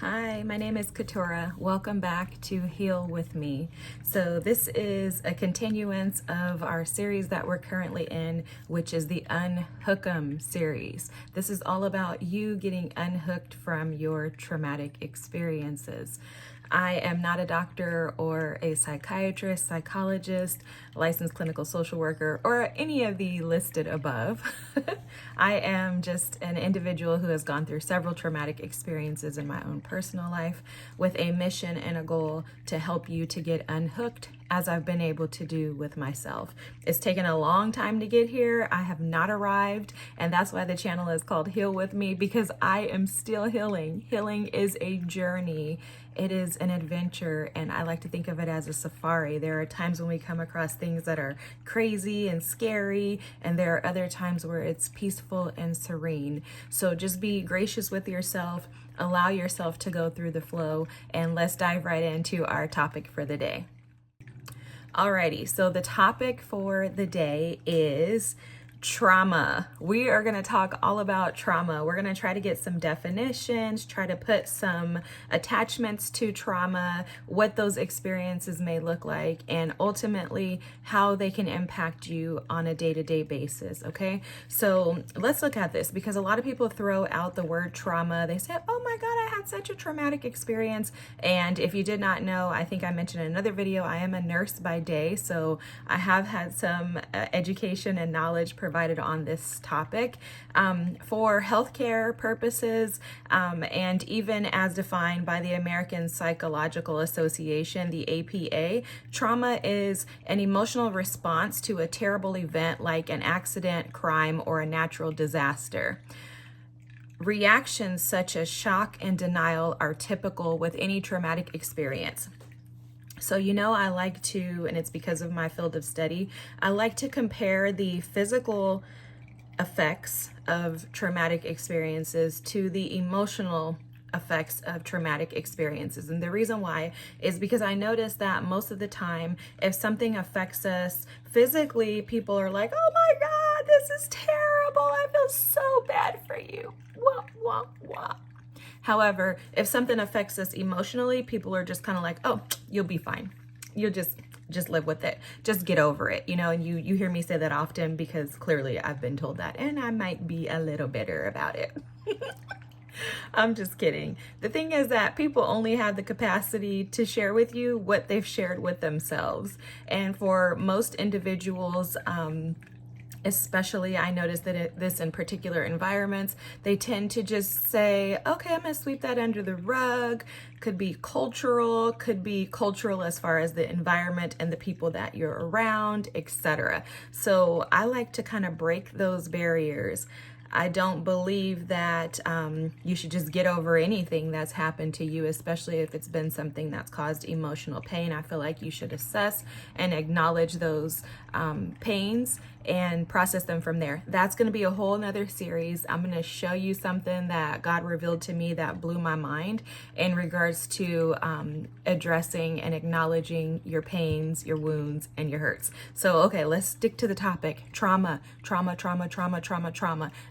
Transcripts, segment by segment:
Hi, my name is Keturah. Welcome back to Heal With Me. So this is a continuance of our series that we're currently in, which is the Unhook 'em series. This is all about you getting unhooked from your traumatic experiences. I am not a doctor or a psychiatrist, psychologist, licensed clinical social worker, or any of the listed above. I am just an individual who has gone through several traumatic experiences in my own personal life with a mission and a goal to help you to get unhooked, as I've been able to do with myself. It's taken a long time to get here. I have not arrived, and that's why the channel is called Heal With Me, because I am still healing. Healing is a journey. It is an adventure, and I like to think of it as a safari. There are times when we come across things that are crazy and scary, and there are other times where it's peaceful and serene. So just be gracious with yourself, allow yourself to go through the flow, and let's dive right into our topic for the day. Alrighty, so the topic for the day is trauma. We are going to talk all about trauma. We're going to try to get some definitions, try to put some attachments to trauma, what those experiences may look like, and ultimately how they can impact you on a day-to-day basis, okay? So let's look at this, because a lot of people throw out the word trauma. They say, oh my God, I had such a traumatic experience. And if you did not know, I think I mentioned in another video, I am a nurse by day, so I have had some education and knowledge provided on this topic for healthcare purposes, and even as defined by the American Psychological Association, the APA. Trauma is an emotional response to a terrible event like an accident, crime, or a natural disaster. Reactions such as shock and denial are typical with any traumatic experience. So, I like to, and it's because of my field of study, I like to compare the physical effects of traumatic experiences to the emotional effects of traumatic experiences. And the reason why is because I notice that most of the time, if something affects us physically, people are like, oh my God, this is terrible. I feel so bad for you. Wah, wah, wah. However, if something affects us emotionally, people are just kind of like, oh, you'll be fine. You'll just live with it. Just get over it. And you hear me say that often because clearly I've been told that, and I might be a little bitter about it. I'm just kidding. The thing is that people only have the capacity to share with you what they've shared with themselves. And for most individuals, especially, I notice that this in particular environments, they tend to just say, okay, I'm gonna sweep that under the rug. Could be cultural as far as the environment and the people that you're around, etc. So I like to kind of break those barriers. I don't believe that you should just get over anything that's happened to you, especially if it's been something that's caused emotional pain. I feel like you should assess and acknowledge those pains and process them from there. That's going to be a whole nother series. I'm going to show you something that God revealed to me that blew my mind in regards to addressing and acknowledging your pains, your wounds, and your hurts. So, okay, let's stick to the topic. Trauma.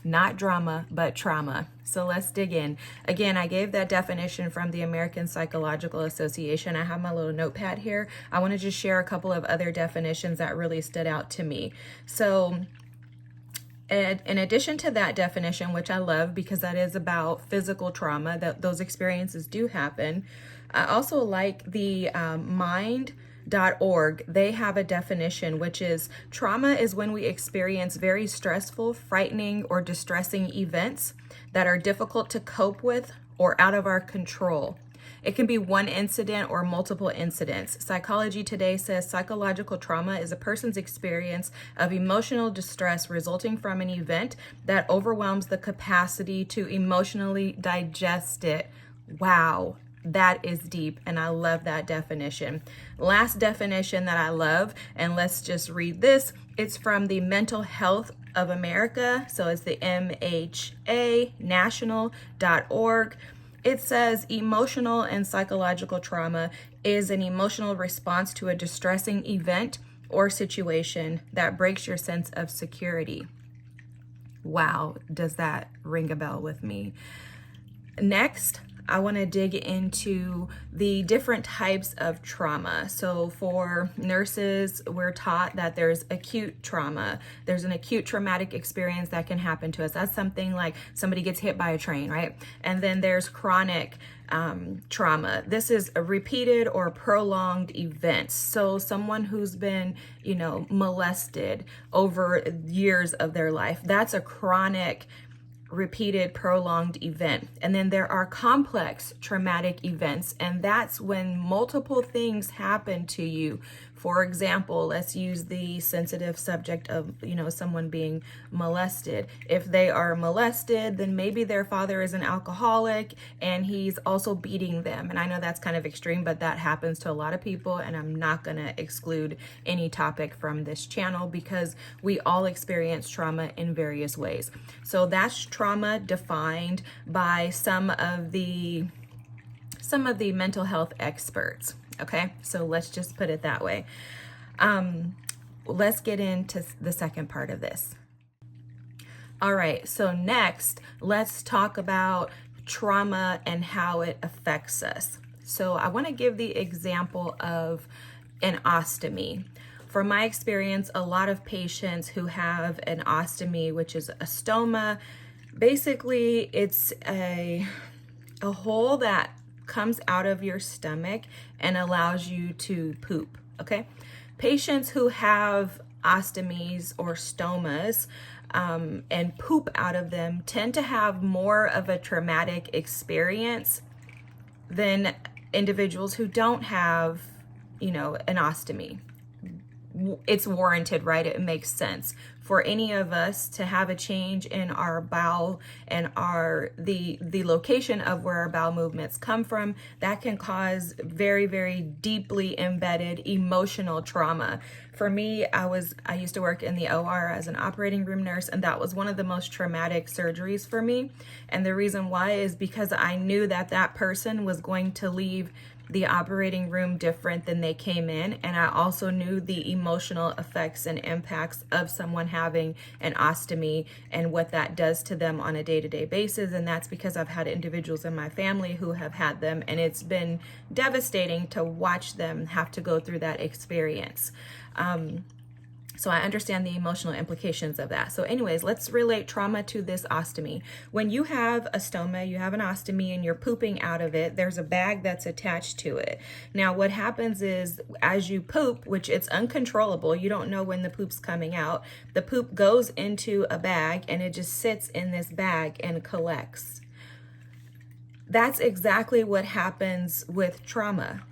Not drama, but trauma. So let's dig in. Again, I gave that definition from the American Psychological Association. I have my little notepad here. I want to just share a couple of other definitions that really stood out to me. So in addition to that definition, which I love because that is about physical trauma, that those experiences do happen, I also like the mind.org. They have a definition, which is trauma is when we experience very stressful, frightening, or distressing events that are difficult to cope with or out of our control. It can be one incident or multiple incidents. Psychology Today says psychological trauma is a person's experience of emotional distress resulting from an event that overwhelms the capacity to emotionally digest it. Wow. That is deep, and I love that definition. Last definition that I love, and let's just read this. It's from the Mental Health of America, so it's the MHA national.org. It says emotional and psychological trauma is an emotional response to a distressing event or situation that breaks your sense of security. Wow, does that ring a bell with me? Next, I want to dig into the different types of trauma. So for nurses, we're taught that there's acute trauma. There's an acute traumatic experience that can happen to us. That's something like somebody gets hit by a train, right? And then there's chronic trauma. This is a repeated or prolonged events. So someone who's been, molested over years of their life, that's a chronic, repeated, prolonged event. And then there are complex traumatic events, and that's when multiple things happen to you. For example, let's use the sensitive subject of, someone being molested. If they are molested, then maybe their father is an alcoholic and he's also beating them. And I know that's kind of extreme, but that happens to a lot of people, and I'm not going to exclude any topic from this channel because we all experience trauma in various ways. So that's trauma defined by some of the mental health experts. Okay, so let's just put it that way. Let's get into the second part of this. All right, so next, let's talk about trauma and how it affects us. So I want to give the example of an ostomy. From my experience, a lot of patients who have an ostomy, which is a stoma, basically it's a hole that comes out of your stomach and allows you to poop, okay? Patients who have ostomies or stomas and poop out of them tend to have more of a traumatic experience than individuals who don't have, an ostomy. It's warranted, right? It makes sense for any of us to have a change in our bowel and the location of where our bowel movements come from. That can cause very, very deeply embedded emotional trauma. For me, I used to work in the OR as an operating room nurse, and that was one of the most traumatic surgeries for me. And the reason why is because I knew that person was going to leave the operating room different than they came in, and I also knew the emotional effects and impacts of someone having an ostomy and what that does to them on a day-to-day basis. And that's because I've had individuals in my family who have had them, and it's been devastating to watch them have to go through that experience. So I understand the emotional implications of that. So anyways, let's relate trauma to this ostomy. When you have a stoma, you have an ostomy, and you're pooping out of it, there's a bag that's attached to it. Now what happens is as you poop, which it's uncontrollable, you don't know when the poop's coming out, the poop goes into a bag and it just sits in this bag and collects. That's exactly what happens with trauma.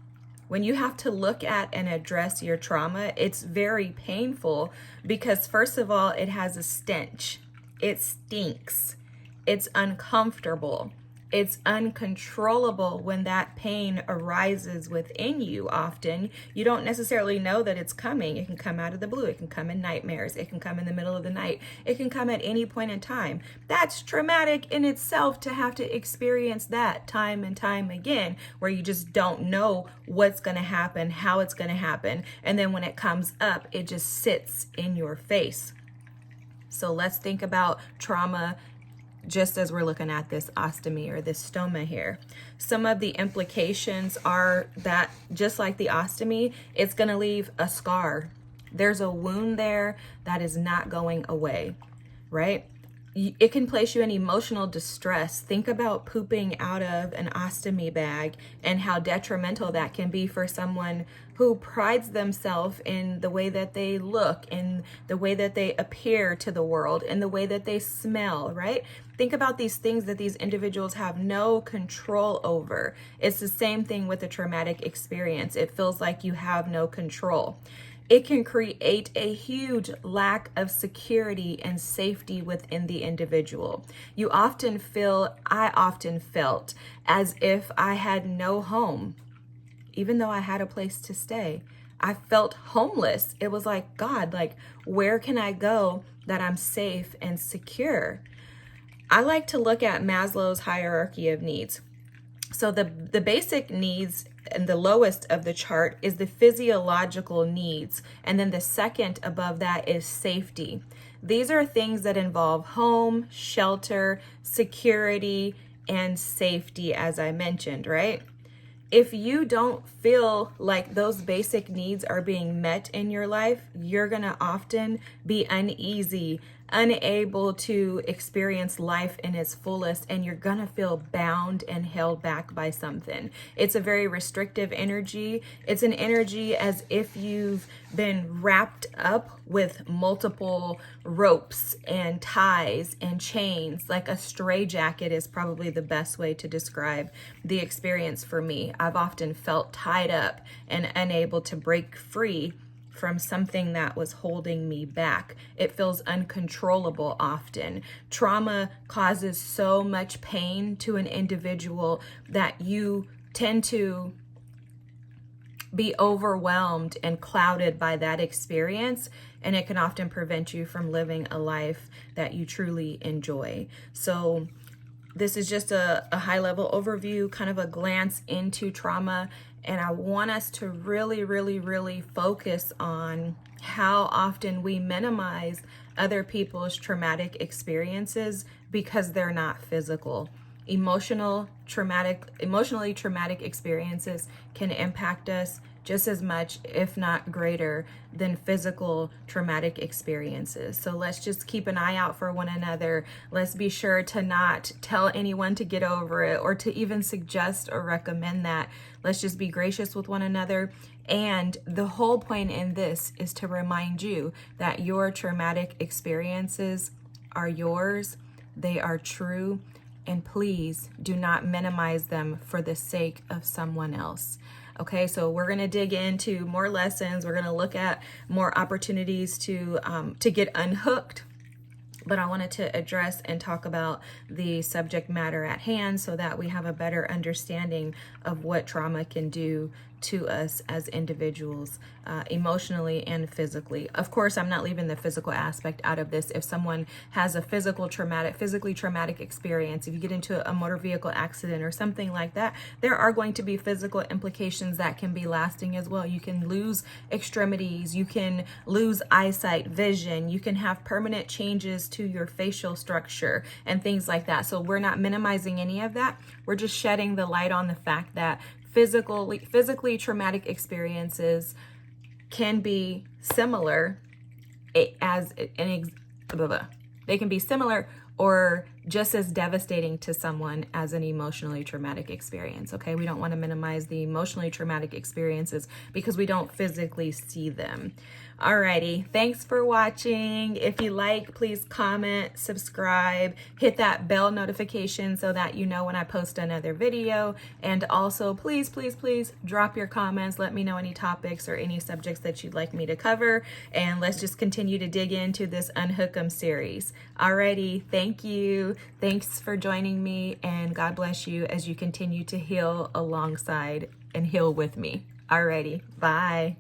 When you have to look at and address your trauma, it's very painful because, first of all, it has a stench. It stinks. It's uncomfortable. It's uncontrollable when that pain arises within you often. You don't necessarily know that it's coming. It can come out of the blue. It can come in nightmares. It can come in the middle of the night. It can come at any point in time. That's traumatic in itself to have to experience that time and time again, where you just don't know what's going to happen, how it's going to happen. And then when it comes up, it just sits in your face. So let's think about trauma just as we're looking at this ostomy or this stoma here. Some of the implications are that just like the ostomy, it's going to leave a scar. There's a wound there that is not going away, right? It can place you in emotional distress. Think about pooping out of an ostomy bag and how detrimental that can be for someone who prides themselves in the way that they look, in the way that they appear to the world, in the way that they smell, right? Think about these things that these individuals have no control over. It's the same thing with a traumatic experience. It feels like you have no control. It can create a huge lack of security and safety within the individual. I often felt as if I had no home, even though I had a place to stay. I felt homeless. It was like, God, where can I go that I'm safe and secure? I like to look at Maslow's hierarchy of needs. So the basic needs and the lowest of the chart is the physiological needs. And then the second above that is safety. These are things that involve home, shelter, security, and safety, as I mentioned, right? If you don't feel like those basic needs are being met in your life, you're going to often be uneasy, unable to experience life in its fullest, and you're going to feel bound and held back by something. It's a very restrictive energy. It's an energy as if you've been wrapped up with multiple ropes and ties and chains. Like a straitjacket is probably the best way to describe the experience for me. I've often felt tied up and unable to break free from something that was holding me back. It feels uncontrollable often. Trauma causes so much pain to an individual that you tend to be overwhelmed and clouded by that experience, and it can often prevent you from living a life that you truly enjoy. So this is just a high-level overview, kind of a glance into trauma, and I want us to really focus on how often we minimize other people's traumatic experiences because they're not physical. Emotionally traumatic experiences can impact us just as much, if not greater, than physical traumatic experiences. So let's just keep an eye out for one another. Let's be sure to not tell anyone to get over it or to even suggest or recommend that. Let's just be gracious with one another. And the whole point in this is to remind you that your traumatic experiences are yours. They are true. And please do not minimize them for the sake of someone else. Okay, so we're going to dig into more lessons. We're going to look at more opportunities to get unhooked. But I wanted to address and talk about the subject matter at hand so that we have a better understanding of what trauma can do to us as individuals, emotionally and physically. Of course, I'm not leaving the physical aspect out of this. If someone has a physically traumatic experience, if you get into a motor vehicle accident or something like that, there are going to be physical implications that can be lasting as well. You can lose extremities, you can lose eyesight, vision, you can have permanent changes to your facial structure and things like that. So we're not minimizing any of that. We're just shedding the light on the fact that physically traumatic experiences can be similar they can be similar or just as devastating to someone as an emotionally traumatic experience. Okay, we don't want to minimize the emotionally traumatic experiences because we don't physically see them. Alrighty, thanks for watching. If you like, please comment, subscribe, hit that bell notification so that you know when I post another video. And also, please drop your comments. Let me know any topics or any subjects that you'd like me to cover. And let's just continue to dig into this Unhook 'em series. Alrighty, thank you. Thanks for joining me, and God bless you as you continue to heal alongside and heal with me. Alrighty, bye.